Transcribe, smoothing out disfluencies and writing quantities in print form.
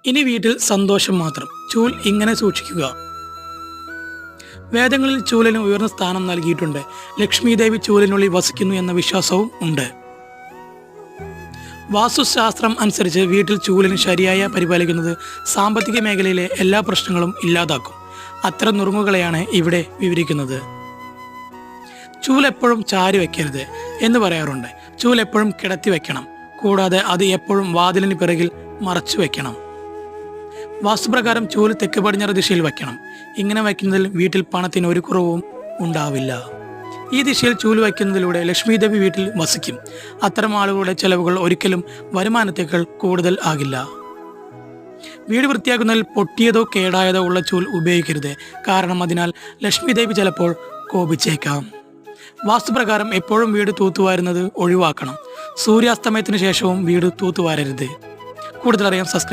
ഇനി വീട്ടിൽ സന്തോഷം മാത്രം. ചൂൽ ഇങ്ങനെ സൂക്ഷിക്കുക. വേദങ്ങളിൽ ചൂലിന് ഉയർന്ന സ്ഥാനം നൽകിയിട്ടുണ്ട്. ലക്ഷ്മി ദേവി ചൂലിനുള്ളിൽ വസിക്കുന്നു എന്ന വിശ്വാസവും ഉണ്ട്. വാസ്തുശാസ്ത്രം അനുസരിച്ച് വീട്ടിൽ ചൂലിന് ശരിയായ പരിപാലിക്കുന്നത് സാമ്പത്തിക മേഖലയിലെ എല്ലാ പ്രശ്നങ്ങളും ഇല്ലാതാക്കും. അത്തരം നുറുങ്ങുകളെയാണ് ഇവിടെ വിവരിക്കുന്നത്. ചൂൽ എപ്പോഴും ചാരി വയ്ക്കരുത് എന്ന് പറയാറുണ്ട്. ചൂൽ എപ്പോഴും കിടത്തി വെക്കണം. കൂടാതെ അത് എപ്പോഴും വാതിലിന് പിറകിൽ മറച്ചു വെക്കണം. വാസ്തുപ്രകാരം ചൂല് തെക്ക് പടിഞ്ഞാറ് ദിശയിൽ വയ്ക്കണം. ഇങ്ങനെ വയ്ക്കുന്നതിൽ വീട്ടിൽ പണത്തിന് ഒരു കുറവും ഉണ്ടാവില്ല. ഈ ദിശയിൽ ചൂല് വയ്ക്കുന്നതിലൂടെ ലക്ഷ്മി ദേവി വീട്ടിൽ വസിക്കും. അത്തരം ആളുകളുടെ ചെലവുകൾ ഒരിക്കലും വരുമാനത്തേക്കാൾ കൂടുതൽ ആകില്ല. വീട് വൃത്തിയാക്കുന്നതിൽ പൊട്ടിയതോ കേടായതോ ഉള്ള ചൂൽ ഉപയോഗിക്കരുത്. കാരണം അതിനാൽ ലക്ഷ്മി ദേവി ചിലപ്പോൾ കോപിച്ചേക്കാം. വാസ്തുപ്രകാരം എപ്പോഴും വീട് തൂത്തുവാരുന്നത് ഒഴിവാക്കണം. സൂര്യാസ്തമയത്തിന് ശേഷവും വീട് തൂത്തുവാരരുത്. കൂടുതലറിയാൻ സബ്സ്ക്രൈബ്